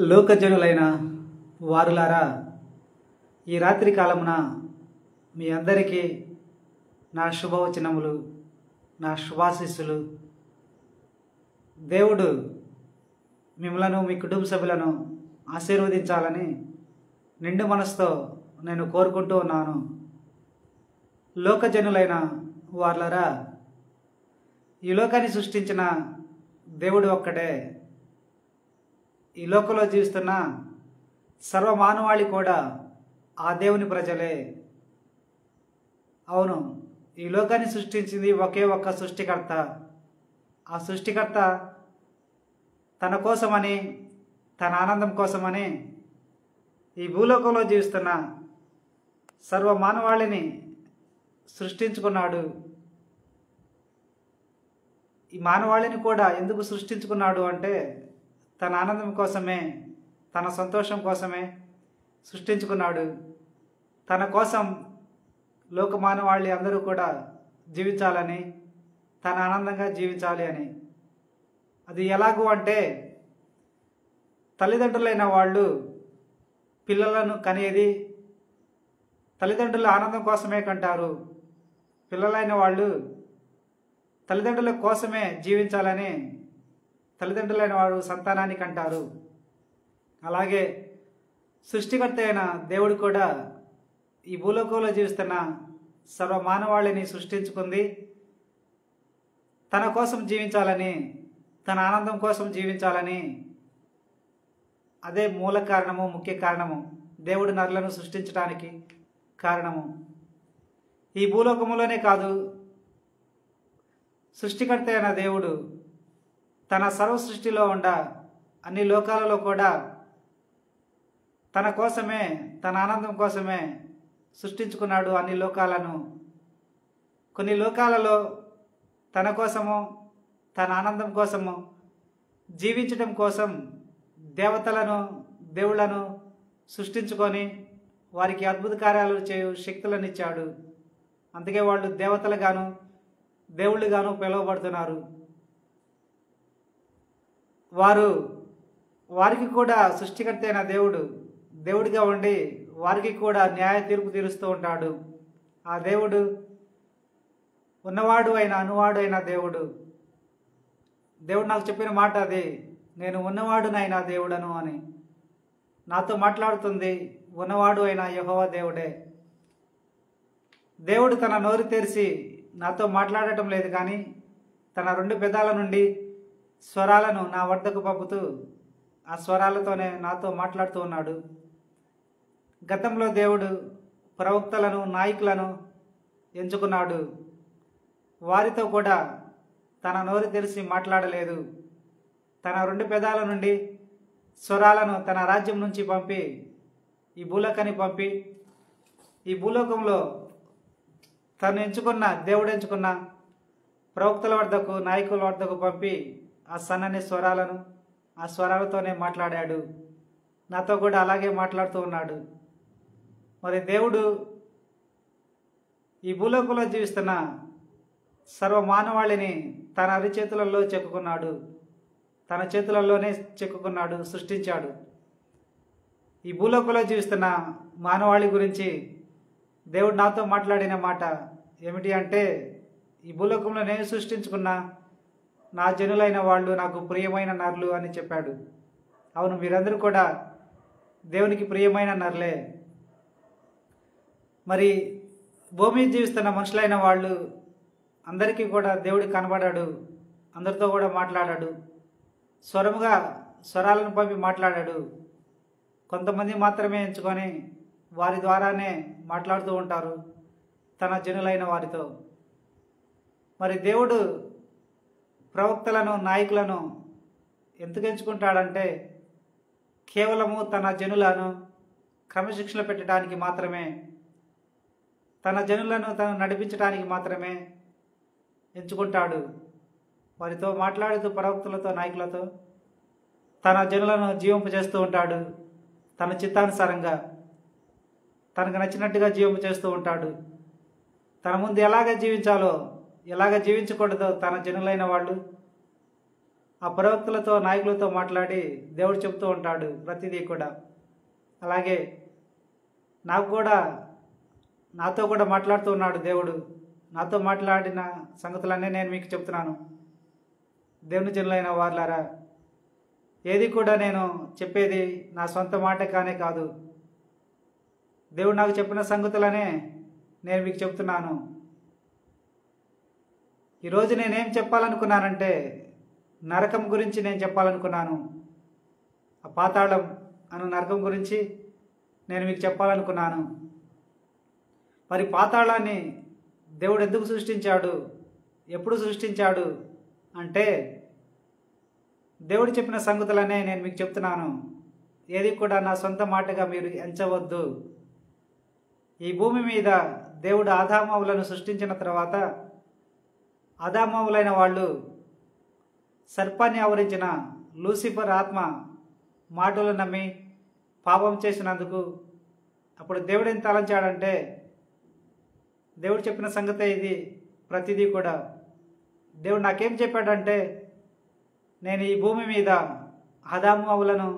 లోకజనులైన వారులారా, ఈ రాత్రి కాలమున మీ అందరికీ నా శుభవచనములు, నా శుభాశీస్సులు. దేవుడు మిమ్మలను, మీ కుటుంబ సభ్యులను ఆశీర్వదించాలని నిండు మనసుతో నేను కోరుకుంటూ ఉన్నాను. లోకజనులైన వారులారా, ఈ లోకాన్ని సృష్టించిన దేవుడు ఒక్కడే. ఈ లోకంలో జీవిస్తున్న సర్వమానవాళి కూడా ఆ దేవుని ప్రజలే. అవును, ఈ లోకాన్ని సృష్టించింది ఒకే ఒక్క సృష్టికర్త. ఆ సృష్టికర్త తన కోసమని, తన ఆనందం కోసమని ఈ భూలోకంలో జీవిస్తున్న సర్వమానవాళిని సృష్టించుకున్నాడు. ఈ మానవాళిని కూడా ఎందుకు సృష్టించుకున్నాడు అంటే, తన ఆనందం కోసమే, తన సంతోషం కోసమే సృష్టించుకున్నాడు. తన కోసం లోక మానవాళి అందరూ కూడా జీవించాలని, తన ఆనందంగా జీవించాలి అని. అది ఎలాగూ అంటే, తల్లిదండ్రులైన వాళ్ళు పిల్లలను కనేది తల్లిదండ్రుల ఆనందం కోసమే కంటారు. పిల్లలైన వాళ్ళు తల్లిదండ్రుల కోసమే జీవించాలని తల్లిదండ్రులైన వారు సంతానాన్ని కంటారు. అలాగే సృష్టికర్త అయిన దేవుడు కూడా ఈ భూలోకంలో జీవిస్తున్న సర్వమానవాళిని సృష్టించుకుంది తన కోసం జీవించాలని, తన ఆనందం కోసం జీవించాలని. అదే మూల కారణము, ముఖ్య కారణము, దేవుడు నరులను సృష్టించడానికి కారణము. ఈ భూలోకములోనే కాదు, సృష్టికర్త అయిన దేవుడు తన సర్వ సృష్టిలో ఉండ అన్ని లోకాలలో కూడా తన కోసమే, తన ఆనందం కోసమే సృష్టించుకున్నాడు అన్ని లోకాలను. కొన్ని లోకాలలో తన కోసము, తన ఆనందం కోసము జీవించడం కోసం దేవతలను, దేవుళ్లను సృష్టించుకొని వారికి అద్భుత కార్యాలు చేయు శక్తులను ఇచ్చాడు. అందుకే వాళ్ళు దేవతలుగాను, దేవుళ్ళుగాను పిలువబడుతున్నారు. వారికి కూడా సృష్టికర్త అయిన దేవుడు దేవుడిగా ఉండి వారికి కూడా న్యాయ తీర్పు తీరుస్తూ ఉంటాడు. ఆ దేవుడు ఉన్నవాడు అయిన, అనువాడు అయిన దేవుడు. దేవుడు నాకు చెప్పిన మాట అది, నేను ఉన్నవాడునైనా దేవుడను అని. నాతో మాట్లాడుతుంది ఉన్నవాడు అయిన యెహోవా దేవుడే. దేవుడు తన నోరు తెరిచి నాతో మాట్లాడటం లేదు, కానీ తన రెండు పెదాల నుండి స్వరాలను నా వద్దకు పంపుతూ ఆ స్వరాలతోనే నాతో మాట్లాడుతూ ఉన్నాడు. గతంలో దేవుడు ప్రవక్తలను, నాయకులను ఎంచుకున్నాడు. వారితో కూడా తన నోరు తెరిచి మాట్లాడలేదు. తన రెండు పెదాల నుండి స్వరాలను తన రాజ్యం నుంచి పంపి, ఈ భూలోకాన్ని పంపి, ఈ భూలోకంలో తను ఎంచుకున్న, దేవుడు ఎంచుకున్న ప్రవక్తల వద్దకు, నాయకుల వద్దకు పంపి ఆ సన్నని స్వరాలను, ఆ స్వరాలతోనే మాట్లాడాడు. నాతో కూడా అలాగే మాట్లాడుతూ ఉన్నాడు. మరి దేవుడు ఈ భూలోకంలో జీవిస్తున్న సర్వమానవాళిని తన అరిచేతులలో చెక్కుకున్నాడు. తన చేతులలోనే చెక్కుకున్నాడు, సృష్టించాడు. ఈ భూలోకంలో జీవిస్తున్న మానవాళి గురించి దేవుడు నాతో మాట్లాడిన మాట ఏమిటి అంటే, ఈ భూలోకంలో నేను సృష్టించుకున్న నా జనులైన వాళ్ళు నాకు ప్రియమైన నరులు అని చెప్పాడు. అవును, మీరందరూ కూడా దేవునికి ప్రియమైన నరులే. మరి భూమి జీవిస్తున్న మనుషులైన వాళ్ళు అందరికీ కూడా దేవుడు కనబడాడు, అందరితో కూడా మాట్లాడాడు. స్వరాలను పంపి మాట్లాడాడు. కొంతమంది మాత్రమే ఎంచుకొని వారి ద్వారానే మాట్లాడుతూ ఉంటారు తన జనులైన వారితో. మరి దేవుడు ప్రవక్తలను, నాయకులను ఎందుకు ఎంచుకుంటాడంటే, కేవలము తన జనులను క్రమశిక్షణ పెట్టడానికి మాత్రమే, తన జనులను తను నడిపించడానికి మాత్రమే ఎంచుకుంటాడు. వారితో మాట్లాడుతూ, ప్రవక్తలతో, నాయకులతో తన జనులను జీవింపజేస్తూ ఉంటాడు. తన చిత్తానుసారంగా, తనకు నచ్చినట్టుగా జీవింపజేస్తూ ఉంటాడు. తన ముందు ఎలాగ జీవించాలో, ఎలాగ జీవించకూడదో తన జనులైన వాళ్ళు ఆ ప్రవక్తలతో నాయకులతో మాట్లాడి దేవుడు చెప్తూ ఉంటాడు ప్రతిదీ కూడా. అలాగే నాతో కూడా మాట్లాడుతూ ఉన్నాడు దేవుడు. నాతో మాట్లాడిన సంగతులన్నీ నేను మీకు చెప్తున్నాను. దేవుని జనులైన వారులారా, ఏది కూడా నేను చెప్పేది నా సొంత మాట కానే కాదు. దేవుడు నాకు చెప్పిన సంగతులనే నేను మీకు చెప్తున్నాను. ఈరోజు నేనేం చెప్పాలనుకున్నానంటే నరకం గురించి నేను చెప్పాలనుకున్నాను. ఆ పాతాళం అను నరకం గురించి నేను మీకు చెప్పాలనుకున్నాను. మరి పాతాళాన్ని దేవుడు ఎందుకు సృష్టించాడు, ఎప్పుడు సృష్టించాడు అంటే దేవుడు చెప్పిన సంగతులనే నేను మీకు చెప్తున్నాను. ఏది కూడా నా సొంత మాటగా మీరు ఎంచవద్దు. ఈ భూమి మీద దేవుడు ఆదామవులను సృష్టించిన తర్వాత ఆదామవులైన వాళ్ళు సర్పాన్ని ఆవరించిన లూసిఫర్ ఆత్మ మాటలు నమ్మి పాపం చేసినందుకు అప్పుడు దేవుడు ఏం తలంచాడంటే, దేవుడు చెప్పిన సంగతే ఇది ప్రతిదీ కూడా. దేవుడు నాకేం చెప్పాడంటే, నేను ఈ భూమి మీద ఆదామవులను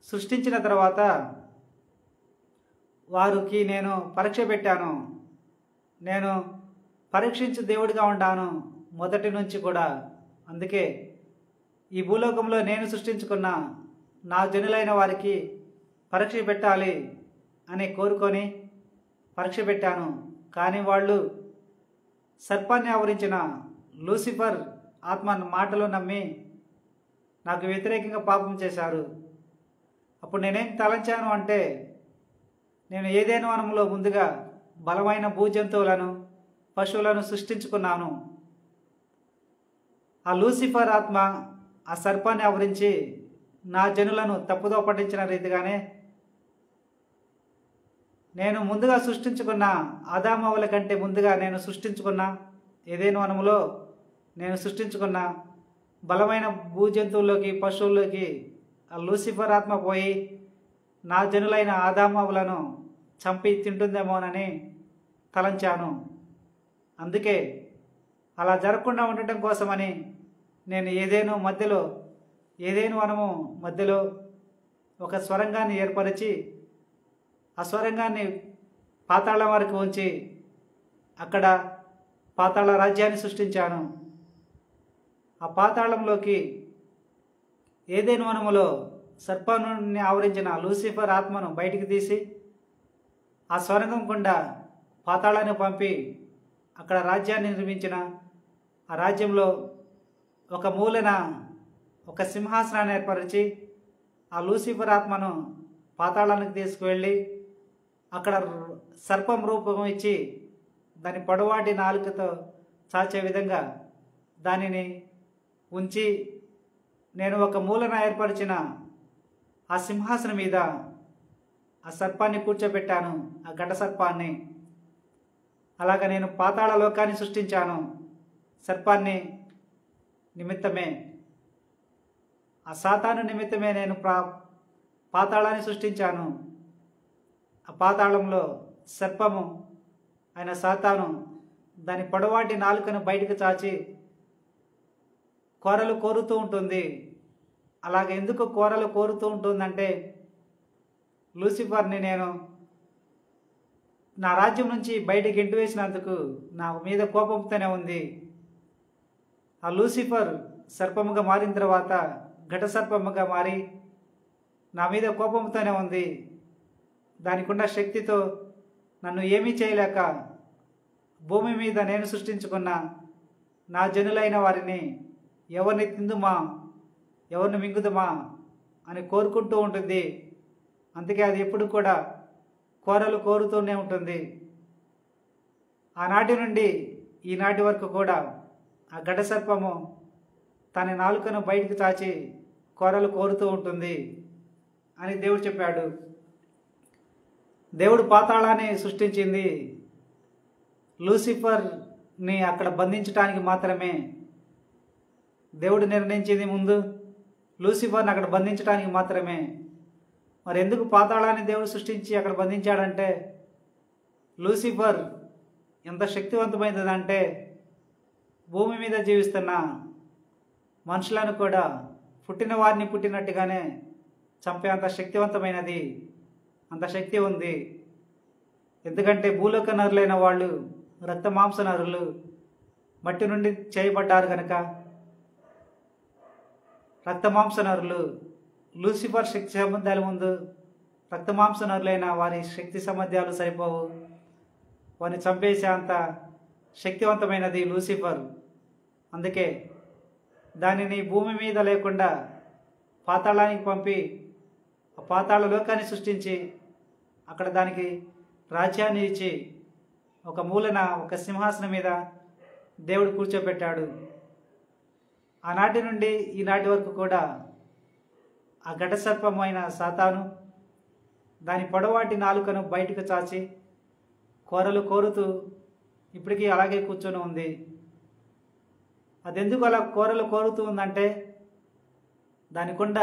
సృష్టించిన తర్వాత వారికి నేను పరీక్ష పెట్టాను. నేను పరీక్షించు దేవుడిగా ఉంటాను మొదటి నుంచి కూడా. అందుకే ఈ భూలోకంలో నేను సృష్టించుకున్న నా జనులైన వారికి పరీక్ష పెట్టాలి అని కోరుకొని పరీక్ష పెట్టాను. కానీ వాళ్ళు సర్పాన్ని ఆవరించిన లూసిఫర్ ఆత్మ మాటలు నమ్మి నాకు వ్యతిరేకంగా పాపం చేశారు. అప్పుడు నేనేం తలంచాను అంటే, నేను ఏదైనా వనంలో ముందుగా బలమైన భూజంతువులను పశువులను సృష్టించుకున్నాను. ఆ లూసిఫర్ ఆత్మ ఆ సర్పాన్ని ఆవరించి నా జనులను తప్పుదో పట్టించిన రీతిగానే నేను ముందుగా సృష్టించుకున్న ఆదామవుల కంటే ముందుగా నేను సృష్టించుకున్న ఏదైనా వనములో నేను సృష్టించుకున్న బలమైన భూజంతువుల్లోకి పశువుల్లోకి ఆ లూసిఫర్ ఆత్మ పోయి నా జనులైన ఆదామవులను చంపి తింటుందేమోనని తలంచాను. అందుకే అలా జరగకుండా ఉండటం కోసమని నేను ఏదైనా వనము మధ్యలో ఒక స్వరంగాన్ని ఏర్పరిచి ఆ స్వరంగాన్ని పాతాళం వరకు ఉంచి అక్కడ పాతాళ రాజ్యాన్ని సృష్టించాను. ఆ పాతాళంలోకి ఏదైనా వనములో సర్పాన్ని ఆవరించిన లూసిఫర్ ఆత్మను బయటికి తీసి ఆ స్వరంగం గుండా పాతాళాన్ని పంపి అక్కడ రాజ్యాన్ని నిర్మించిన ఆ రాజ్యంలో ఒక మూలన ఒక సింహాసనాన్ని ఏర్పరిచి ఆ లూసిఫర్ ఆత్మను పాతాళానికి తీసుకువెళ్ళి అక్కడ సర్పం రూపం ఇచ్చి దాని పొడవాటి నాలుకతో చాచే విధంగా దానిని ఉంచి నేను ఒక మూలన ఏర్పరిచిన ఆ సింహాసనం మీద ఆ సర్పాన్ని కూర్చోబెట్టాను, ఆ ఘట సర్పాన్ని. అలాగ నేను పాతాళ లోకాన్ని సృష్టించాను సర్పాన్ని నిమిత్తమే. ఆ సాతాను నిమిత్తమే నేను పాతాళాన్ని సృష్టించాను. ఆ పాతాళంలో సర్పము అయిన సాతాను దాని పొడవాటి నాలుకను బయటకు చాచి కోరలు కోరుతూ ఉంటుంది. అలాగే ఎందుకు కోరలు కోరుతూ ఉంటుందంటే, లూసిఫర్ని నేను నా రాజ్యం నుంచి బయటికి గెంటి వేసినందుకు నా మీద కోపంతోనే ఉంది. ఆ లూసిఫర్ సర్పముగా మారిన తర్వాత ఘట సర్పముగా మారి నా మీద కోపంతోనే ఉంది. దానికున్న శక్తితో నన్ను ఏమీ చేయలేక భూమి మీద నేను సృష్టించుకున్న నా జనులైన వారిని ఎవరిని తిందుమా, ఎవరిని మింగుదుమా అని కోరుకుంటూ ఉంటుంది. అందుకే అది ఎప్పుడు కూడా కోరలు కోరుతూనే ఉంటుంది. ఆనాటి నుండి ఈనాటి వరకు కూడా ఆ ఘట సర్పము తన నాలుకను బయటకు చాచి కోరలు కోరుతూ ఉంటుంది అని దేవుడు చెప్పాడు. దేవుడు పాతాళాన్ని సృష్టించింది లూసిఫర్ని అక్కడ బంధించడానికి మాత్రమే. దేవుడు నిర్ణయించింది ముందు లూసిఫర్ని అక్కడ బంధించడానికి మాత్రమే. మరి ఎందుకు పాతాళాన్ని దేవుడు సృష్టించి అక్కడ బంధించాడంటే, లూసిఫర్ ఎంత శక్తివంతమైనదంటే భూమి మీద జీవిస్తున్న మనుషులను కూడా పుట్టిన వారిని పుట్టినట్టుగానే చంపే అంత శక్తివంతమైనది, అంత శక్తి ఉంది. ఎందుకంటే భూలోక నరులైన వాళ్ళు రక్త మాంస నరులు, మట్టి నుండి చేయబడ్డారు కనుక రక్త మాంస నరులు. లూసిఫర్ శక్తి సామర్థ్యాల ముందు రక్త మాంస నరులైన వారి శక్తి సామర్థ్యాలు సరిపోవు. వారిని చంపేసే అంత శక్తివంతమైనది లూసిఫర్. అందుకే దానిని భూమి మీద లేకుండా పాతాళానికి పంపి ఆ పాతాళ లోకాన్ని సృష్టించి అక్కడ దానికి రాజ్యాన్ని ఇచ్చి ఒక మూలన ఒక సింహాసనం మీద దేవుడు కూర్చోబెట్టాడు. ఆనాటి నుండి ఈనాటి వరకు కూడా ఆ ఘటసర్పమైన సాతాను దాని పొడవాటి నాలుకను బయటకు చాచి కోరలు కోరుతూ ఇప్పటికీ అలాగే కూర్చొని ఉంది. అదెందుకు అలా కోరలు కోరుతూ ఉందంటే దానికొండ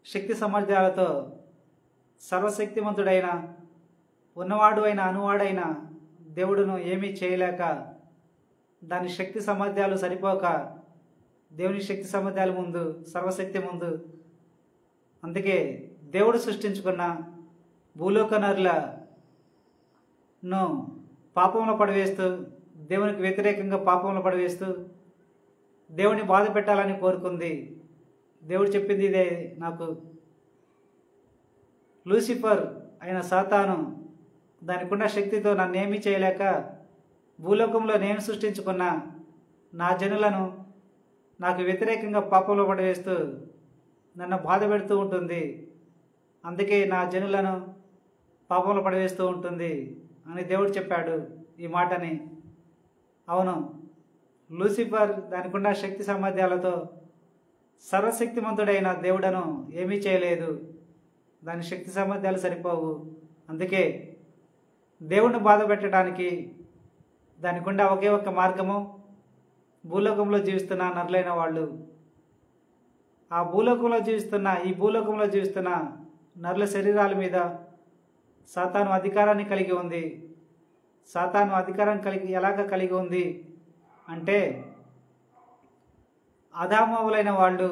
శక్తి సామర్థ్యాలతో సర్వశక్తిమంతుడైన ఉన్నవాడు అయిన అనువాడైన దేవుడును ఏమీ చేయలేక దాని శక్తి సామర్థ్యాలు సరిపోక దేవుని శక్తి సామర్థ్యాల ముందు, సర్వశక్తి ముందు, అందుకే దేవుడు సృష్టించుకున్న భూలోక నరులను పాపంలో పడవేస్తూ, దేవునికి వ్యతిరేకంగా పాపంలో పడవేస్తూ దేవుని బాధ పెట్టాలని కోరుకుంది. దేవుడు చెప్పింది ఇదే నాకు. లూసిఫర్ అయిన సాతాను దానికున్న శక్తితో నన్నేమీ చేయలేక భూలోకంలో నేను సృష్టించుకున్న నా జనులను నాకు వ్యతిరేకంగా పాపంలో పడవేస్తూ నన్ను బాధ పెడుతూ ఉంటుంది. అందుకే నా జనులను పాపంలో పడవేస్తూ ఉంటుంది అని దేవుడు చెప్పాడు ఈ మాటని. అవును, లూసిఫర్ దానికున్న శక్తి సామర్థ్యాలతో సర్వశక్తిమంతుడైన దేవుడను ఏమీ చేయలేదు. దాని శక్తి సామర్థ్యాలు సరిపోవు. అందుకే దేవుడిని బాధ పెట్టడానికి దానికున్న ఒకే ఒక్క మార్గము భూలోకంలో జీవిస్తున్న నరులైన వాళ్ళు. ఈ భూలోకంలో జీవిస్తున్న నరుల శరీరాల మీద సాతాను అధికారాన్ని కలిగి ఉంది. సాతాను అధికారం ఎలాగ కలిగి ఉంది అంటే ఆదామవులైన వాళ్ళు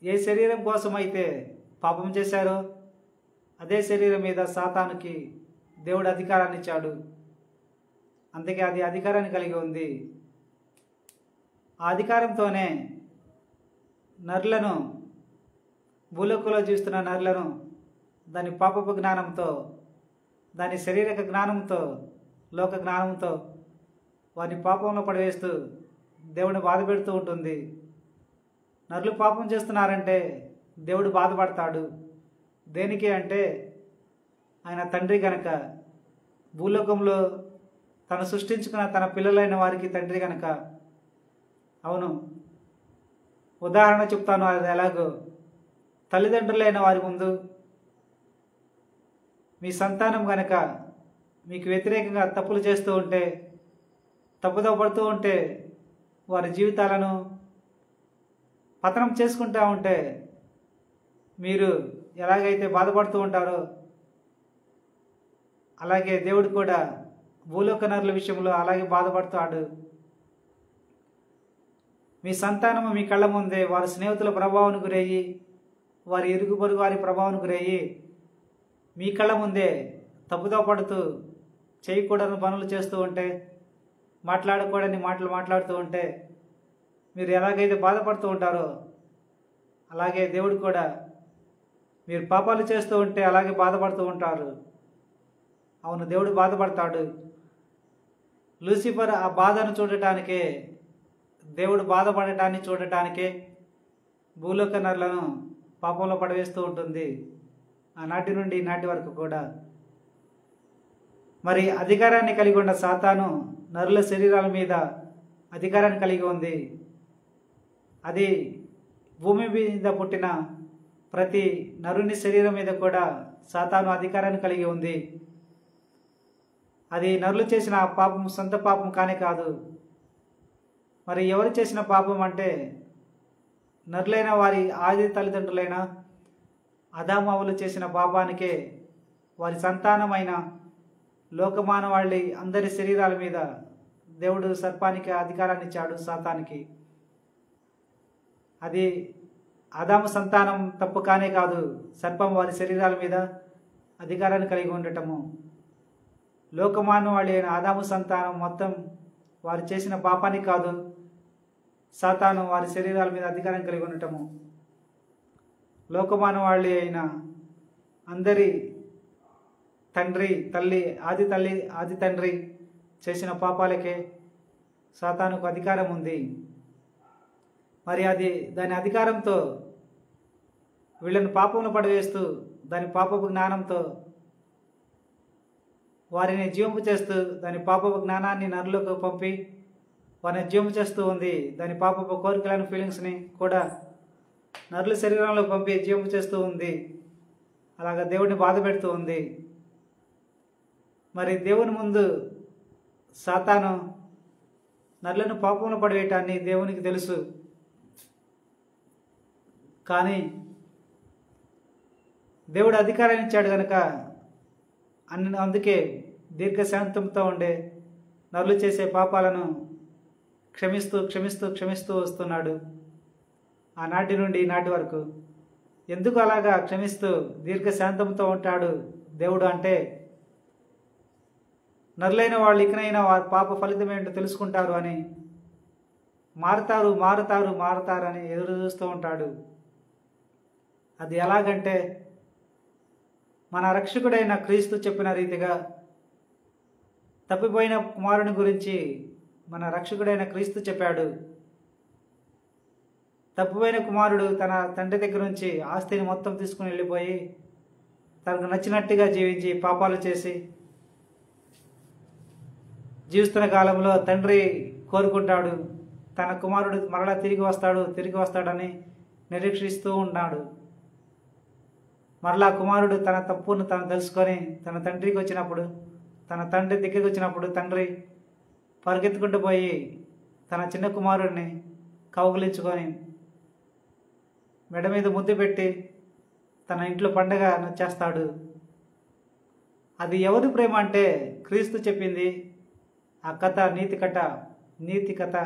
ఏ శరీరం కోసమైతే పాపం చేశారో అదే శరీరం మీద సాతానుకి దేవుడు అధికారాన్ని ఇచ్చాడు. అందుకే అది అధికారాన్ని కలిగి ఉంది. ఆ అధికారంతోనే నరులను, భూలోకంలో జీవిస్తున్న నరులను దాని పాపపు జ్ఞానంతో, దాని శారీరక జ్ఞానంతో, లోక జ్ఞానంతో వారిని పాపంలో పడవేస్తూ దేవుని బాధ పెడుతూ ఉంటుంది. నరులు పాపం చేస్తున్నారంటే దేవుడు బాధపడతాడు. దేనికి అంటే ఆయన తండ్రి కనుక, భూలోకంలో తను సృష్టించుకున్న తన పిల్లలైన వారికి తండ్రి కనుక. అవును, ఉదాహరణ చెప్తాను. అది ఎలాగో, తల్లిదండ్రులైన వారి ముందు మీ సంతానం కనుక మీకు వ్యతిరేకంగా తప్పులు చేస్తూ ఉంటే, తప్పుదో పడుతూ ఉంటే, వారి జీవితాలను పతనం చేసుకుంటూ ఉంటే మీరు ఎలాగైతే బాధపడుతూ ఉంటారో అలాగే దేవుడు కూడా భూలోక నరుల విషయంలో అలాగే బాధపడుతాడు. మీ సంతానము మీ కళ్ళ ముందే వారి స్నేహితుల ప్రభావానికి గురయ్యి, వారి ఇరుగు పొరుగు వారి ప్రభావానికి గురయ్యి మీ కళ్ళ ముందే తప్పుతో పడుతూ చేయకూడని పనులు చేస్తూ ఉంటే, మాట్లాడకూడని మాటలు మాట్లాడుతూ ఉంటే మీరు ఎలాగైతే బాధపడుతూ ఉంటారో అలాగే దేవుడు కూడా మీరు పాపాలు చేస్తూ ఉంటే అలాగే బాధపడుతూ ఉంటారు. అవును, దేవుడు బాధపడతాడు. లూసిఫర్ ఆ బాధను చూడటానికే, దేవుడు బాధపడటాన్ని చూడటానికే భూలోక నరులను పాపంలో పడవేస్తూ ఉంటుంది ఆనాటి నుండి నాటి వరకు కూడా. మరి అధికారాన్ని కలిగి ఉన్న సాతాను నరుల శరీరాల మీద అధికారాన్ని కలిగి ఉంది. అది భూమి మీద పుట్టిన ప్రతి నరుని శరీరం మీద కూడా సాతాను అధికారాన్ని కలిగి ఉంది. అది నరులు చేసిన పాపం సొంత పాపం కానే కాదు. మరి ఎవరు చేసిన పాపం అంటే నరులైన వారి ఆది తల్లిదండ్రులైన ఆదామవ్వలు చేసిన పాపానికే వారి సంతానమైన లోకమానవాళి అందరి శరీరాల మీద దేవుడు సర్పానికి అధికారాన్ని ఇచ్చాడు, సాతానికి. అది ఆదాము సంతానం తప్పు కానే కాదు. సర్పం వారి శరీరాల మీద అధికారాన్ని కలిగి ఉండటము, లోకమానవాళి అయిన ఆదాము సంతానం మొత్తం వారు చేసిన పాపానికి కాదు, సాతాను వారి శరీరాల మీద అధికారం కలిగి ఉండటము, లోకమానవాళి అయిన అందరి తండ్రి ఆది తండ్రి చేసిన పాపాలకే సాతానుకు అధికారం ఉంది. మరి దాని అధికారంతో వీళ్ళని పాపమును పడవేస్తూ దాని పాపపు జ్ఞానంతో వారిని జీవింపు చేస్తూ దాని పాపపు జ్ఞానాన్ని నరులకు పంపి వారిని జీవింపు చేస్తూ ఉంది. దాని పాపపు కోరికలను ఫీలింగ్స్ని కూడా నరుల శరీరంలో పంపి జీవింపు చేస్తూ ఉంది. అలాగా దేవుడిని బాధ పెడుతూ ఉంది. మరి దేవుని ముందు సాతాను నరులను పాపంలో పడవేయటాన్ని దేవునికి తెలుసు. కానీ దేవుడు అధికారాన్ని ఇచ్చాడు కనుక అందుకే దీర్ఘశాంతంతో ఉండే నరులు చేసే పాపాలను క్షమిస్తూ క్షమిస్తూ క్షమిస్తూ వస్తున్నాడు ఆనాటి నుండి ఈనాటి వరకు. ఎందుకు అలాగా క్షమిస్తూ దీర్ఘశాంతంతో ఉంటాడు దేవుడు అంటే, నరులైన వాళ్ళు ఇకనైనా వారి పాప ఫలితం ఏంటో తెలుసుకుంటారు అని, మారుతారు అని ఎదురు చూస్తూ ఉంటాడు. అది ఎలాగంటే, మన రక్షకుడైన క్రీస్తు చెప్పిన రీతిగా తప్పిపోయిన కుమారుని గురించి మన రక్షకుడైన క్రీస్తు చెప్పాడు. తప్పిపోయిన కుమారుడు తన తండ్రి దగ్గర నుంచి ఆస్తిని మొత్తం తీసుకుని వెళ్ళిపోయి తనకు నచ్చినట్టుగా జీవించి పాపాలు చేసి జీవిస్తున్న కాలంలో తండ్రి కోరుకుంటాడు తన కుమారుడు మరలా తిరిగి వస్తాడని నిరీక్షిస్తూ ఉన్నాడు. మరలా కుమారుడు తన తప్పును తను తెలుసుకొని తన తండ్రికి వచ్చినప్పుడు, తన తండ్రి దగ్గరికి వచ్చినప్పుడు తండ్రి పరిగెత్తుకుంటూ పోయి తన చిన్న కుమారుడిని కౌగిలించుకొని మెడ మీద ముద్దు పెట్టి తన ఇంట్లో పండగ నచ్చేస్తాడు. అది ఎవరి ప్రేమ అంటే క్రీస్తు చెప్పింది. ఆ కథ నీతి కథ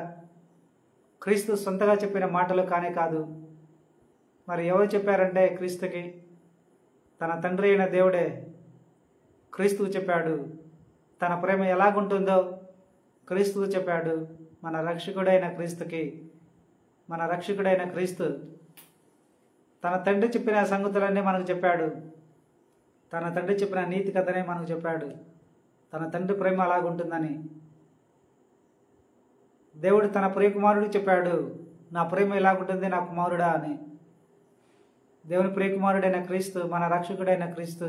క్రీస్తు సొంతగా చెప్పిన మాటలు కానే కాదు. మరి ఎవరు చెప్పారంటే క్రీస్తుకి తన తండ్రి అయిన దేవుడే క్రీస్తుకు చెప్పాడు. తన ప్రేమ ఎలాగుంటుందో క్రీస్తుకు చెప్పాడు. మన రక్షకుడైన క్రీస్తు తన తండ్రి చెప్పిన సంగతులన్నీ మనకు చెప్పాడు. తన తండ్రి చెప్పిన నీతి కథనే మనకు చెప్పాడు. తన తండ్రి ప్రేమ అలాగుంటుందని దేవుడు తన ప్రియకుమారుడికి చెప్పాడు, నా ప్రేమ ఎలాగుంటుంది నా కుమారుడా అని. దేవుని ప్రియకుమారుడైన క్రీస్తు, మన రక్షకుడైన క్రీస్తు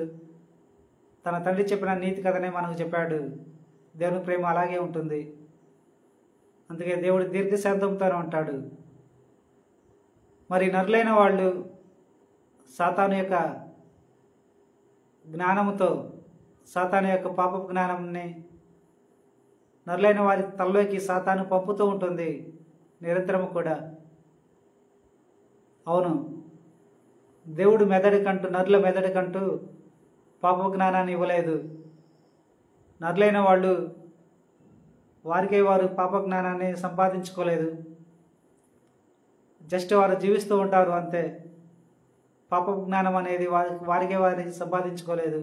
తన తండ్రి చెప్పిన నీతి కథనే మనకు చెప్పాడు. దేవుని ప్రేమ అలాగే ఉంటుంది. అందుకే దేవుడు దీర్ఘశాంతంతోనే ఉంటాడు. మరి నరులైన వాళ్ళు సాతాను యొక్క జ్ఞానముతో, సాతాను యొక్క పాపపు జ్ఞానాన్ని నరులైన వారి తలలోకి సాతాను పంపుతూ ఉంటుంది నిరంతరము కూడా. అవును, దేవుడు నరుల మెదడుకంటూ పాప జ్ఞానాన్ని ఇవ్వలేదు. నరులైన వాళ్ళు వారు పాప జ్ఞానాన్ని సంపాదించుకోలేదు. జస్ట్ వారు జీవిస్తూ ఉంటారు అంతే. పాప జ్ఞానం అనేది వారి సంపాదించుకోలేదు.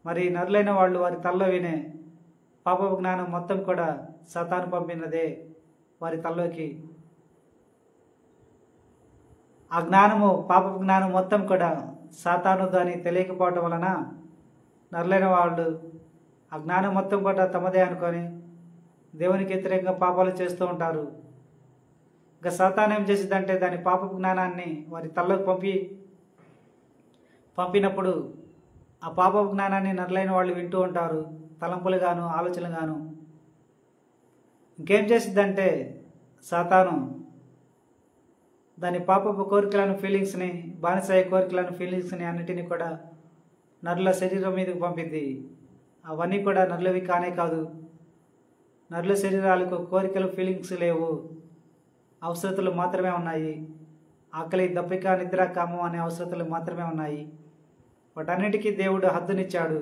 మరి నరులైన వాళ్ళు వారి తల్లో వినే పాప జ్ఞానం మొత్తం కూడా సాతాను పంపినదే వారి తల్లోకి. ఆ జ్ఞానము, పాప జ్ఞానం మొత్తం కూడా సాతాను దాన్ని తెలియకపోవటం వలన నరులైన వాళ్ళు ఆ జ్ఞానం మొత్తం కూడా తమదే అనుకొని దేవునికి వ్యతిరేకంగా పాపాలు చేస్తూ ఉంటారు. ఇంకా సాతాను ఏం చేసిందంటే దాని పాప జ్ఞానాన్ని వారి తల్లోకి పంపినప్పుడు ఆ పాప జ్ఞానాన్ని నరులైన వాళ్ళు వింటూ ఉంటారు, తలంపులుగాను ఆలోచనలుగాను. ఇంకేం చేసిద్దంటే సాతాను దాని పాపపు కోరికలను ఫీలింగ్స్ని, బానిసాయ కోరికలను ఫీలింగ్స్ని అన్నిటినీ కూడా నరుల శరీరం మీదకి పంపిద్ది. అవన్నీ కూడా నరులవి కానే కాదు. నరుల శరీరాలకు కోరికలు ఫీలింగ్స్ లేవు, అవసరతలు మాత్రమే ఉన్నాయి. ఆకలి, దప్పిక, నిద్ర, కామం అనే అవసరతలు మాత్రమే ఉన్నాయి. వాటన్నిటికీ దేవుడు హద్దునిచ్చాడు.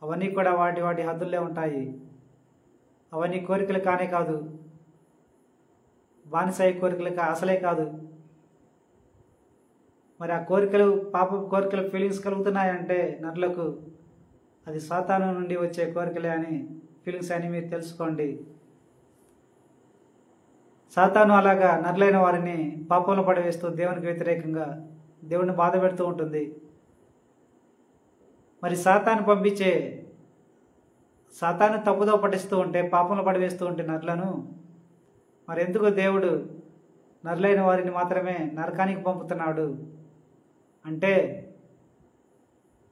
అవన్నీ కూడా వాటి హద్దుల్లో ఉంటాయి. అవన్నీ కోరికలు కానే కాదు. బానిసాయి కోరికలకు అసలే కాదు. మరి ఆ కోరికలు, పాప కోరికలు ఫీలింగ్స్ కలుగుతున్నాయంటే నరులకు అది సాతాను నుండి వచ్చే కోరికలే అని ఫీలింగ్స్ అని మీరు తెలుసుకోండి. సాతాను అలాగా నరులైన వారిని పాపంలో పడవేస్తూ దేవునికి వ్యతిరేకంగా దేవుడిని బాధ పెడుతూ ఉంటుంది. మరి సాతాను తప్పుదో పట్టిస్తూ ఉంటే, పాపంలో పడవేస్తూ ఉంటే నరులను, మరి ఎందుకు దేవుడు నరులైన వారిని మాత్రమే నరకానికి పంపుతున్నాడు అంటే,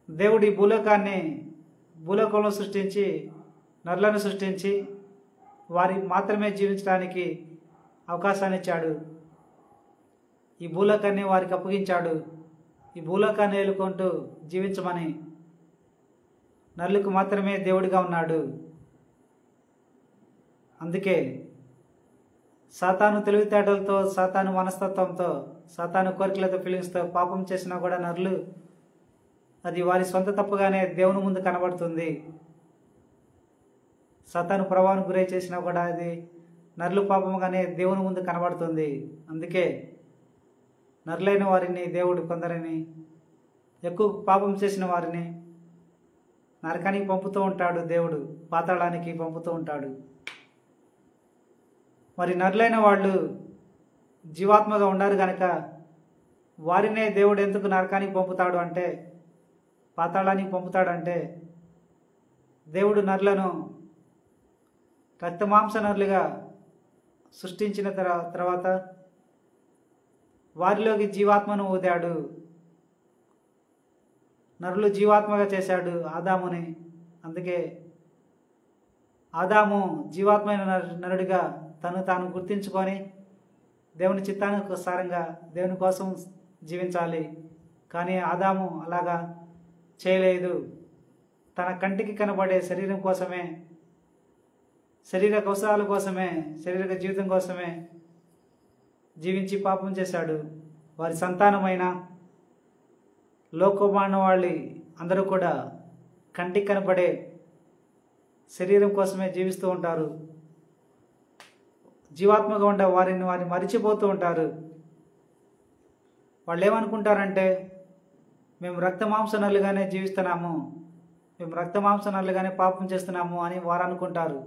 దేవుడు ఈ భూలోకంలో సృష్టించి నరులను సృష్టించి వారి మాత్రమే జీవించడానికి అవకాశాన్ని ఇచ్చాడు. ఈ భూలోకాన్ని వారికి అప్పగించాడు. ఈ భూలోకాన్ని ఏలుకుంటూ జీవించమని నరులకు మాత్రమే దేవుడిగా ఉన్నాడు. అందుకే సాతాను తెలివితేటలతో, సాతాను మనస్తత్వంతో, సాతాను కోరికలతో, ఫీలింగ్స్తో పాపం చేసినా కూడా నరులు అది వారి సొంత తప్పుగానే దేవుని ముందు కనబడుతుంది. సాతాను ప్రభావానికి గురై చేసినా కూడా అది నరులు పాపముగానే దేవుని ముందు కనబడుతుంది. అందుకే నరులైన వారిని దేవుడు కొందరిని, ఎక్కువ పాపం చేసిన వారిని నరకానికి పంపుతూ ఉంటాడు. దేవుడు పాతాళానికి పంపుతూ ఉంటాడు. మరి నరులైన వాళ్ళు జీవాత్మగా ఉన్నారు కనుక వారినే దేవుడు ఎందుకు నరకానికి పంపుతాడు అంటే, పాతాళానికి పంపుతాడంటే, దేవుడు నరులను రక్తమాంస నరులుగా సృష్టించిన తర్వాత వారిలోకి జీవాత్మను ఊదాడు. నరులు జీవాత్మగా చేశాడు ఆదాముని. అందుకే ఆదాము జీవాత్మైన నరుడిగా తాను గుర్తించుకొని దేవుని చిత్తానుసారంగా దేవుని కోసం జీవించాలి. కానీ ఆదాము అలాగా చేయలేదు. తన కంటికి కనబడే శరీరం కోసమే, శరీర కౌశలాల కోసమే, శరీర జీవితం కోసమే జీవించి పాపం చేశాడు. వారి సంతానమైన లోకమానవాళి అందరూ కూడా కంటికి కనపడే శరీరం కోసమే జీవిస్తూ ఉంటారు. జీవాత్మగా ఉండే వారిని మరిచిపోతూ ఉంటారు. వాళ్ళు ఏమనుకుంటారంటే, మేము రక్తమాంసనలుగానే జీవిస్తున్నాము, మేము రక్తమాంసనలుగానే పాపం చేస్తున్నాము అని వారు అనుకుంటారు.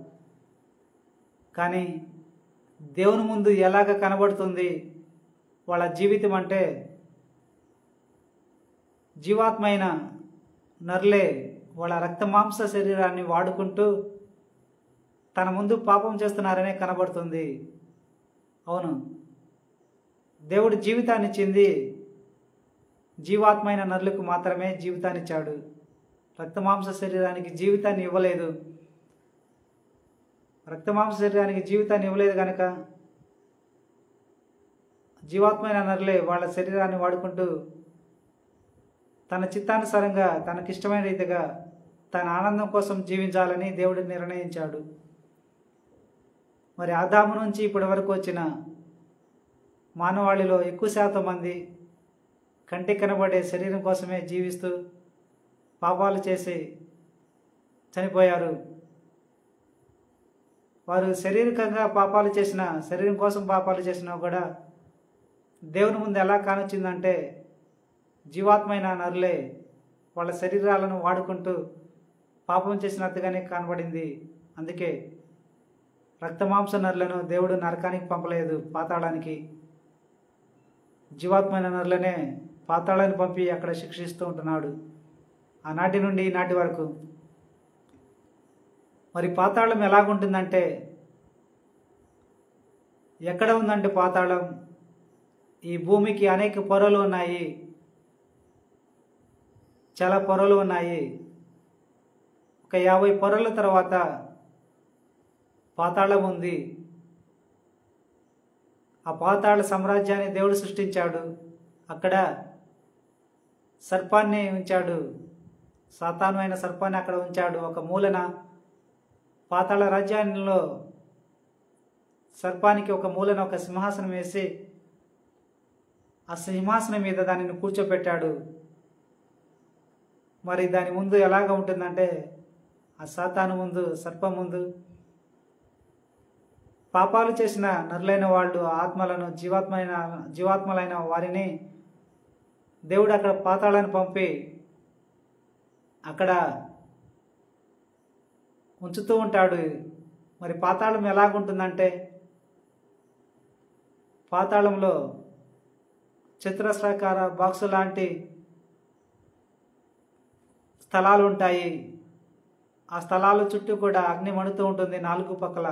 కానీ దేవుని ముందు ఎలాగ కనబడుతుంది వాళ్ళ జీవితం అంటే, జీవాత్మైన నరులే వాళ్ళ రక్తమాంస శరీరాన్ని వాడుకుంటూ తన ముందు పాపం చేస్తున్నారనే కనబడుతుంది. అవును, దేవుడు జీవితాన్ని ఇచ్చింది జీవాత్మైన నరులకు మాత్రమే జీవితాన్ని ఇచ్చాడు. రక్తమాంస శరీరానికి జీవితాన్ని ఇవ్వలేదు. రక్తమాంస శరీరానికి జీవితాన్ని ఇవ్వలేదు కనుక జీవాత్మైన నరులే వాళ్ళ శరీరాన్ని వాడుకుంటూ తన చిత్తానుసారంగా, తనకిష్టమైన రీతిగా, తన ఆనందం కోసం జీవించాలని దేవుడు నిర్ణయించాడు. మరి ఆదాము నుంచి ఇప్పటి వరకు వచ్చిన మానవాళిలో ఎక్కువ శాతం మంది కంటికి కనబడే శరీరం కోసమే జీవిస్తూ పాపాలు చేసి చనిపోయారు. వారు శారీరకంగా పాపాలు చేసిన, శరీరం కోసం పాపాలు చేసినా కూడా దేవుని ముందు ఎలా కానొచ్చిందంటే, జీవాత్మైన నరులే వాళ్ళ శరీరాలను వాడుకుంటూ పాపం చేసినట్టుగానే కనబడింది. అందుకే రక్తమాంస నరులను దేవుడు నరకానికి పంపలేదు, పాతాళానికి. జీవాత్మైన నరులనే పాతాళాన్ని పంపి అక్కడ శిక్షిస్తూ ఉంటున్నాడు ఆనాటి నుండి ఈనాటి వరకు. మరి పాతాళం ఎలాగుంటుందంటే, ఎక్కడ ఉందంటే పాతాళం, ఈ భూమికి అనేక పొరలు ఉన్నాయి, చాలా పొరలు ఉన్నాయి. ఒక 50 పొరల తర్వాత పాతాళం ఉంది. ఆ పాతాళ సామ్రాజ్యాన్ని దేవుడు సృష్టించాడు. అక్కడ సర్పాన్ని ఉంచాడు, సాతాను అయిన సర్పాన్ని అక్కడ ఉంచాడు. ఒక మూలన పాతాళ రాజ్యాల్లో సర్పానికి ఒక మూలన ఒక సింహాసనం వేసి ఆ సింహాసనం మీద దానిని కూర్చోపెట్టాడు. మరి దాని ముందు ఎలాగ ఉంటుందంటే, ఆ సాతాను ముందు, సర్పం ముందు పాపాలు చేసిన నరులైన వాళ్ళు ఆత్మలను జీవాత్మలైన వారిని దేవుడు అక్కడ పాతాళాన్ని పంపి అక్కడ ఉంచుతూ ఉంటాడు. మరి పాతాళం ఎలాగుంటుందంటే, పాతాళంలో చతురస్రాకార బాక్సు లాంటి స్థలాలు ఉంటాయి. ఆ స్థలాల చుట్టూ కూడా అగ్ని మండుతూ ఉంటుంది. 4 పక్కల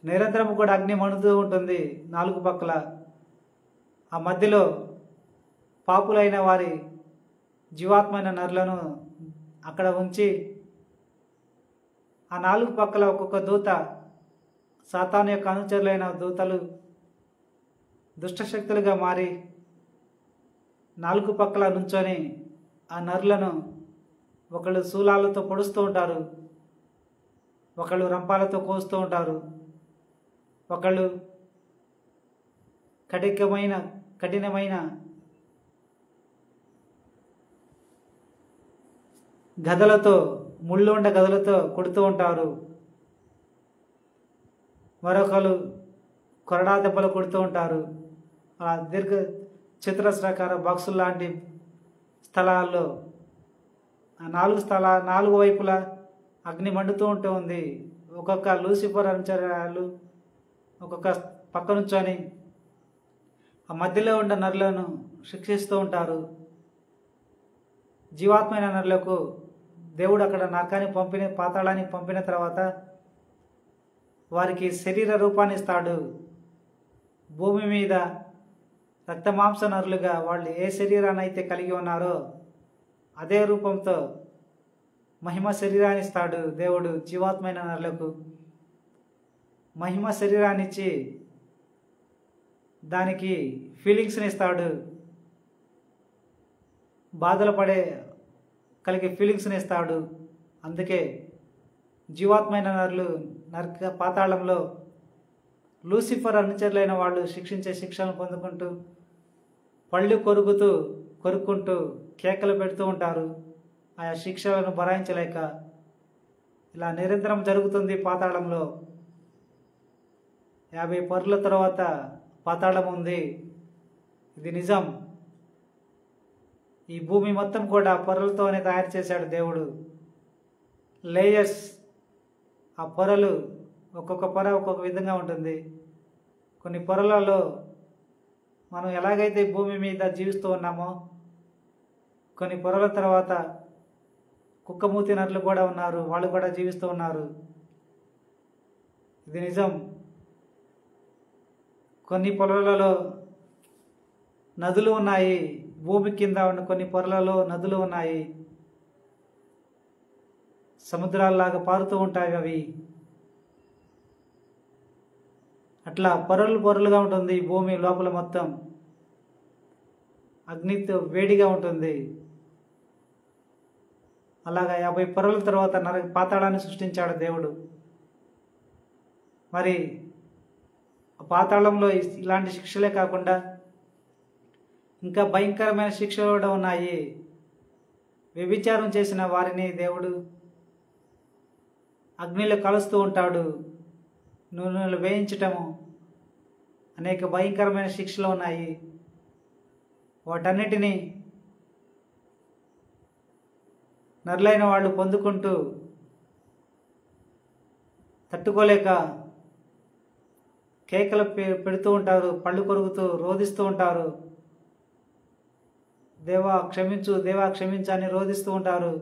నిరంతరం కూడా అగ్ని మండుతూ ఉంటుంది 4 పక్కల. ఆ మధ్యలో పాపులైన వారి జీవాత్మైన నరులను అక్కడ ఉంచి ఆ 4 పక్కల ఒక్కొక్క దూత, సాతాను యొక్క అనుచరులైన దూతలు దుష్టశక్తులుగా మారి 4 పక్కల నుంచొని ఆ నరులను ఒకళ్ళు శూలాలతో పొడుస్తూ ఉంటారు, ఒకళ్ళు రంపాలతో కోస్తూ ఉంటారు, ఒకళ్ళు కఠినమైన గదలతో, ముళ్ళు ఉండ గదలతో కొడుతూ ఉంటారు, మరొకరు కొరడా దెబ్బలు కొడుతూ ఉంటారు. ఆ దీర్ఘ చతురస్రాకార బాక్సులు లాంటి స్థలాల్లో ఆ 4 వైపులా అగ్ని మండుతూ ఉంటుంది. ఒక్కొక్క లూసిఫర్ అనుచరులు ఒక్కొక్క పక్క నుంచొని ఆ మధ్యలో ఉన్న నరులను శిక్షిస్తూ ఉంటారు. జీవాత్మైన నరులకు దేవుడు అక్కడ నరకాన్ని పాతాళాన్ని పంపిన తర్వాత వారికి శరీర రూపాన్ని ఇస్తాడు. భూమి మీద రక్తమాంస నరులుగా వాళ్ళు ఏ శరీరాన్ని అయితే కలిగి ఉన్నారో అదే రూపంతో మహిమ శరీరాన్ని ఇస్తాడు దేవుడు. జీవాత్మైన నరులకు మహిమ శరీరాన్ని ఇచ్చి దానికి ఫీలింగ్స్ని ఇస్తాడు. బాధలు కలిగే ఫీలింగ్స్ని ఇస్తాడు. అందుకే జీవాత్మైన నరులు పాతాళంలో లూసిఫర్ అనుచరులైన వాళ్ళు శిక్షించే శిక్షలను పొందుకుంటూ పళ్ళు కొరుక్కుంటూ కేకలు పెడుతూ ఉంటారు. ఆయా శిక్షలను భరాయించలేక ఇలా నిరంతరం జరుగుతుంది పాతాళంలో. 50 పరుల తర్వాత పాతాళం ఉంది. ఇది నిజం. ఈ భూమి మొత్తం కూడా పొరలతోనే తయారు చేశాడు దేవుడు. లేయర్స్, ఆ పొరలు ఒక్కొక్క పొర ఒక్కొక్క విధంగా ఉంటుంది. కొన్ని పొరలలో మనం ఎలాగైతే భూమి మీద జీవిస్తూ ఉన్నామో, కొన్ని పొరల తర్వాత కుక్కమూతి నరులు కూడా ఉన్నారు, వాళ్ళు కూడా జీవిస్తూ ఉన్నారు. ఇది నిజం. కొన్ని పొరలలో నదులు ఉన్నాయి, భూమి కింద ఉన్న కొన్ని పొరలలో నదులు ఉన్నాయి, సముద్రాల్లాగా పారుతూ ఉంటాయి అవి. అట్లా పొరలుగా ఉంటుంది భూమి లోపల, మొత్తం అగ్నితో వేడిగా ఉంటుంది. అలాగా 50 పొరల తర్వాత పాతాళాన్ని సృష్టించాడు దేవుడు. మరి పాతాళంలో ఇలాంటి శిక్షలే కాకుండా ఇంకా భయంకరమైన శిక్షలు కూడా ఉన్నాయి. వ్యభిచారం చేసిన వారిని దేవుడు అగ్నిలో కలుస్తూ ఉంటాడు. నూనెలు వేయించటము, అనేక భయంకరమైన శిక్షలు ఉన్నాయి. వాటన్నిటినీ నరులైన వాళ్ళు పొందుకుంటూ తట్టుకోలేక కేకలు పెడుతూ ఉంటారు, పళ్ళు కొరుకుతూ రోదిస్తూ ఉంటారు. దేవా క్షమించు, దేవా క్షమించు అని రోదిస్తూ ఉంటారు.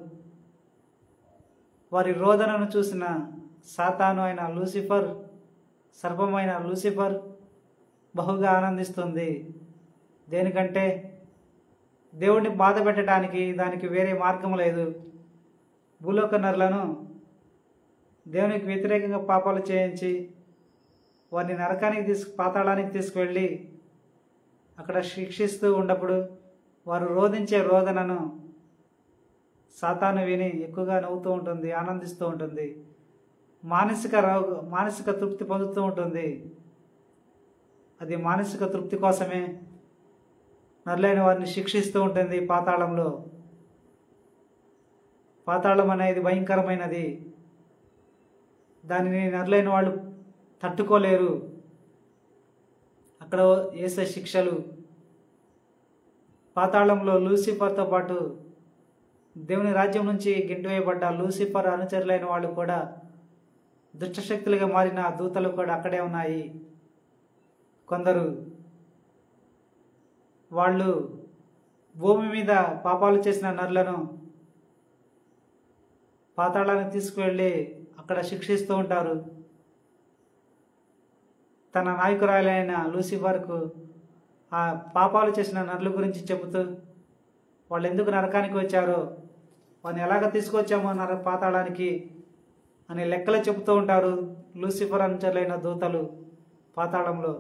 వారి రోదనను చూసిన సాతాను అయిన లూసిఫర్, సర్పమైన లూసిఫర్ బహుగా ఆనందిస్తుంది. దేనికంటే దేవుడిని బాధ పెట్టడానికి దానికి వేరే మార్గం లేదు. భూలోక నరులను దేవునికి వ్యతిరేకంగా పాపాలు చేయించి వారిని నరకానికి పాతాళానికి తీసుకువెళ్ళి అక్కడ శిక్షిస్తూ ఉన్నప్పుడు వారు రోధించే రోదనను సాతాను విని ఎక్కువగా నవ్వుతూ ఉంటుంది, ఆనందిస్తూ ఉంటుంది, మానసిక తృప్తి పొందుతూ ఉంటుంది. అది మానసిక తృప్తి కోసమే నరులైన వారిని శిక్షిస్తూ ఉంటుంది పాతాళంలో. పాతాళం అనేది భయంకరమైనది. దానిని నరులైన వాళ్ళు తట్టుకోలేరు. అక్కడ వేసే శిక్షలు, పాతాళంలో లూసిఫర్తో పాటు దేవుని రాజ్యం నుంచి గెంటివేయబడ్డ లూసిఫర్ అనుచరులైన వాళ్ళు కూడా, దుష్టశక్తులుగా మారిన దూతలు కూడా అక్కడే ఉన్నాయి. కొందరు వాళ్ళు భూమి మీద పాపాలు చేసిన నరులను పాతాళానికి తీసుకువెళ్ళి అక్కడ శిక్షిస్తూ ఉంటారు. తన నాయకురాలైన లూసిఫర్కు ఆ పాపాలు చేసిన నరుల గురించి చెబుతూ వాళ్ళు ఎందుకు నరకానికి వచ్చారో, వాళ్ళని ఎలాగ తీసుకొచ్చామో పాతాళానికి అని లెక్కలు చెబుతూ ఉంటారు లూసిఫర్ అనుచరులైన దూతలు పాతాళంలో.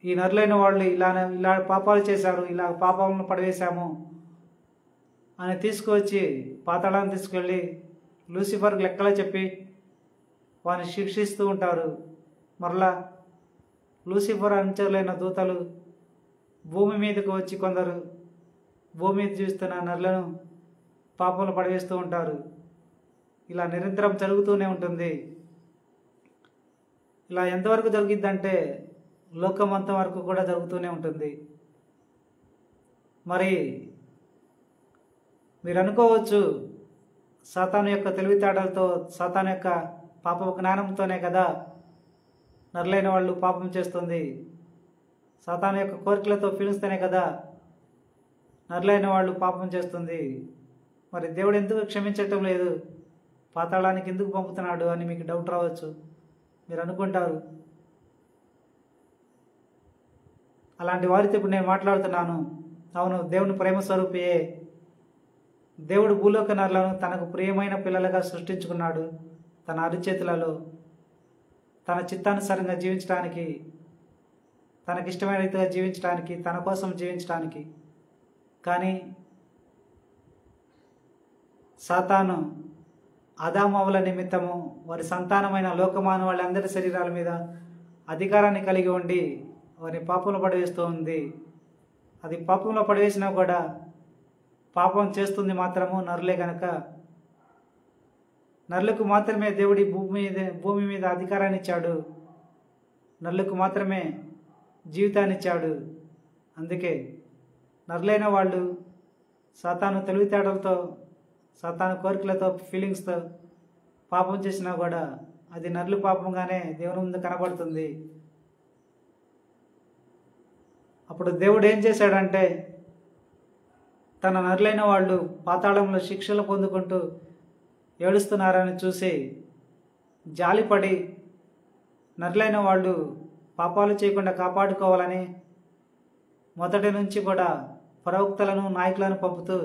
ఈ నరులైన వాళ్ళు ఇలా పాపాలు చేశారు, ఇలా పాపాలను పడవేశాము అని తీసుకువచ్చి పాతాళాన్ని తీసుకెళ్ళి లూసిఫర్కి లెక్కలు చెప్పి వారిని శిక్షిస్తూ ఉంటారు. మరలా లూసిఫర్ అనుచరులైన దూతలు భూమి మీదకు వచ్చి కొందరు భూమి మీద జీవిస్తున్న నరులను పాపంలో పడవేస్తూ ఉంటారు. ఇలా నిరంతరం జరుగుతూనే ఉంటుంది. ఇలా ఎంతవరకు జరిగిద్దంటే లోకం అంత వరకు కూడా జరుగుతూనే ఉంటుంది. మరి మీరు అనుకోవచ్చు, సాతాను యొక్క తెలివితేటలతో, సాతాను యొక్క పాప జ్ఞానంతోనే కదా నరులైన వాళ్ళు పాపం చేస్తుంది, సాతాను యొక్క కోరికలతో ఫీలిస్తేనే కదా నరులైన వాళ్ళు పాపం చేస్తుంది. మరి దేవుడు ఎందుకు క్షమించటం లేదు, పాతాళానికి ఎందుకు పంపుతున్నాడు అని మీకు డౌట్ రావచ్చు. మీరు అనుకుంటారు. అలాంటి వారితో ఇప్పుడు నేను మాట్లాడుతున్నాను. అవును, దేవుని ప్రేమ స్వరూపియే. దేవుడు భూలోక నరులను తనకు ప్రియమైన పిల్లలుగా సృష్టించుకున్నాడు. తన అరిచేతులలో తన చిత్తానుసారంగా జీవించడానికి, తనకిష్టమైన రీతిగా జీవించడానికి, తన కోసం జీవించడానికి. కానీ సాతాను ఆదామవ్వల నిమిత్తము వారి సంతానమైన లోకమాన వాళ్ళందరి శరీరాల మీద అధికారాన్ని కలిగి ఉండి వారిని పాపంలో పడవేస్తూ ఉంది. అది పాపంలో పడవేసినా కూడా పాపం చేస్తుంది మాత్రము నరులే గనక, నరులకు మాత్రమే దేవుడి భూమి మీద అధికారాన్ని ఇచ్చాడు, నరులకు మాత్రమే జీవితాన్ని ఇచ్చాడు. అందుకే నరులైన వాళ్ళు సాతాను తెలివితేటలతో, సాతాను కోరికలతో, ఫీలింగ్స్తో పాపం చేసినా కూడా అది నరులు పాపంగానే దేవుని ముందు కనబడుతుంది. అప్పుడు దేవుడు ఏం చేశాడంటే, తన నరులైన వాళ్ళు పాతాళంలో శిక్షలు పొందుకుంటూ ఏడుస్తున్నారని చూసి జాలిపడి నరులైన వాళ్ళు పాపాలు చేయకుండా కాపాడుకోవాలని మొదటి నుంచి కూడా ప్రవక్తలను, నాయకులను పంపుతూ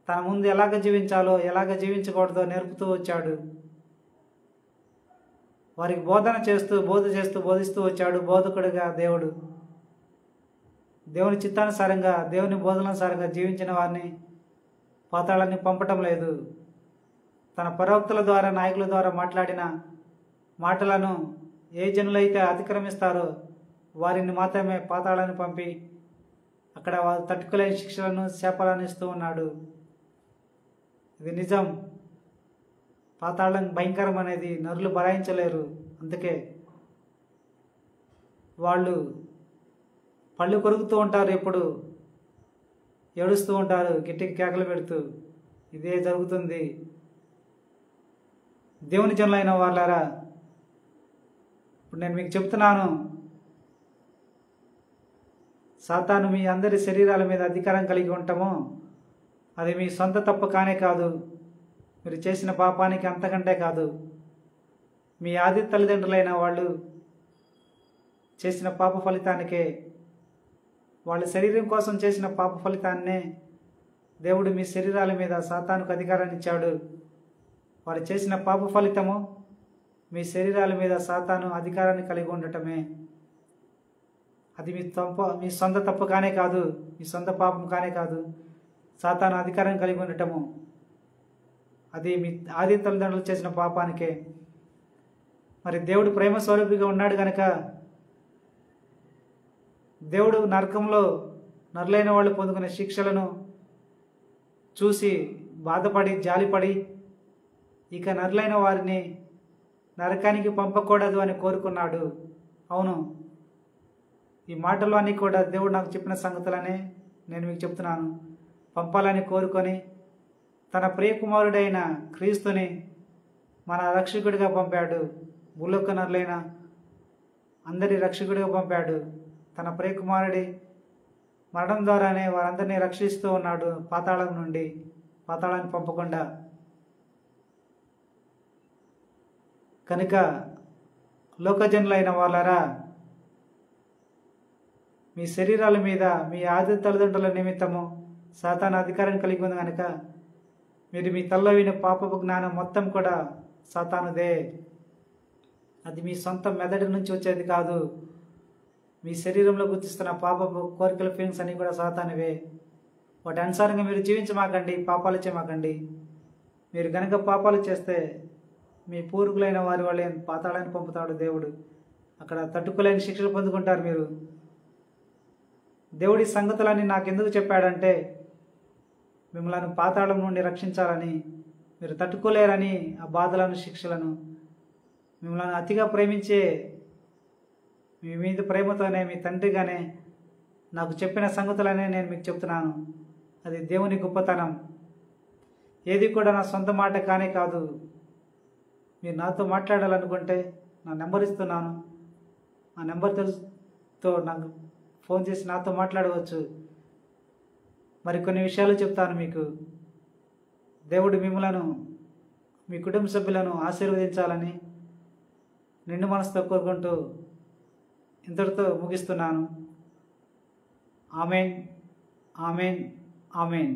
తన ముందు ఎలాగ జీవించాలో, ఎలాగ జీవించకూడదో నేర్పుతూ వచ్చాడు. వారికి బోధిస్తూ వచ్చాడు బోధకుడిగా దేవుడు. దేవుని చిత్తానుసారంగా, దేవుని బోధనానుసారంగా జీవించిన వారిని పాతాళాన్ని పంపటం లేదు. తన ప్రవక్తల ద్వారా, నాయకుల ద్వారా మాట్లాడిన మాటలను ఏ జనులైతే అతిక్రమిస్తారో వారిని మాత్రమే పాతాళాన్ని పంపి అక్కడ వారు తట్టుకోలేని శిక్షలను, శాపాలను ఇస్తూ ఉన్నాడు. ఇది నిజం. పాతాళం భయంకరం అనేది నరులు భరాయించలేరు. అందుకే వాళ్ళు పళ్ళు కొరుకుతూ ఉంటారు, ఎప్పుడు ఏడుస్తూ ఉంటారు, గట్టిగా కేకలు పెడుతూ. ఇదే జరుగుతుంది. దేవుని జనులైన వాళ్ళారా, ఇప్పుడు నేను మీకు చెప్తున్నాను, సాతాను మీ అందరి శరీరాల మీద అధికారం కలిగి ఉంటామో అది మీ సొంత తప్పు కానే కాదు, మీరు చేసిన పాపానికి అంతకంటే కాదు. మీ ఆది తల్లిదండ్రులైన వాళ్ళు చేసిన పాప ఫలితానికే, వాళ్ళ శరీరం కోసం చేసిన పాప ఫలితాన్నే దేవుడు మీ శరీరాల మీద సాతానుకు అధికారాన్ని ఇచ్చాడు. వారు చేసిన పాప ఫలితము మీ శరీరాల మీద సాతాను అధికారాన్ని కలిగి ఉండటమే. అది మీ సొంత తప్పు కానే కాదు, మీ సొంత పాపం కానే కాదు. సాతాను అధికారం కలిగి ఉండటము అది మీ ఆది తల్లిదండ్రులు చేసిన పాపానికే. మరి దేవుడు ప్రేమ స్వరూపిగా ఉన్నాడు కనుక దేవుడు నరకంలో నరులైన వాళ్ళు పొందుకునే శిక్షలను చూసి బాధపడి, జాలిపడి ఇక నరులైన వారిని నరకానికి పంపకూడదు అని కోరుకున్నాడు. అవును, ఈ మాటలు అన్నీ కూడా దేవుడు నాకు చెప్పిన సంగతులనే నేను మీకు చెప్తున్నాను. పంపాలని కోరుకొని తన ప్రియకుమారుడైన క్రీస్తుని మన రక్షకుడిగా పంపాడు. భూలోక నరులైన అందరి రక్షకుడిగా పంపాడు. తన ప్రియకుమారుడి మరణం ద్వారానే వారందరినీ రక్షిస్తూ ఉన్నాడు, పాతాళం నుండి, పాతాళాన్ని పంపకుండా. కనుక లోకజనులైన వాళ్ళరా, మీ శరీరాల మీద మీ ఆది తల్లిదండ్రుల నిమిత్తము సాతాను అధికారం కలిగి ఉంది కనుక మీరు మీ తల్లో వినే పాపపు జ్ఞానం మొత్తం కూడా సాతానుదే. అది మీ సొంత మెదడు నుంచి వచ్చేది కాదు. మీ శరీరంలో గుర్తిస్తున్న పాపపు కోరికల ఫీలింగ్స్ అన్నీ కూడా సాతానువే. వాటి అనుసారంగా మీరు జీవించమాకండి, పాపాలు చేయమాకండి. మీరు గనక పాపాలు చేస్తే మీ పూర్వీకులైన వారి వాళ్ళే పాతాళాన్ని పంపుతాడు దేవుడు. అక్కడ తట్టుకోలేని శిక్షలు పొందుకుంటారు మీరు. దేవుడి సంగతులన్నీ నాకెందుకు చెప్పాడంటే మిమ్మల్ని పాతాళం నుండి రక్షించాలని. మీరు తట్టుకోలేరని ఆ బాధలను, శిక్షలను. మిమ్మల్ని అతిగా ప్రేమించే మీ మీద ప్రేమతోనే, మీ తండ్రిగానే నాకు చెప్పిన సంగతులనే నేను మీకు చెప్తున్నాను. అది దేవుని గొప్పతనం. ఏది కూడా నా సొంత మాట కానే కాదు. మీరు నాతో మాట్లాడాలనుకుంటే నా నెంబర్ ఇస్తున్నాను. ఆ నెంబర్ తెలుసుతో నాకు ఫోన్ చేసి నాతో మాట్లాడవచ్చు. మరికొన్ని విషయాలు చెప్తాను మీకు. దేవుడు మిమ్మలను, మీ కుటుంబ సభ్యులను ఆశీర్వదించాలని నిండు మనసుతో కోరుకుంటూ ఇంతటితో ముగిస్తున్నాను. Amen, amen, amen.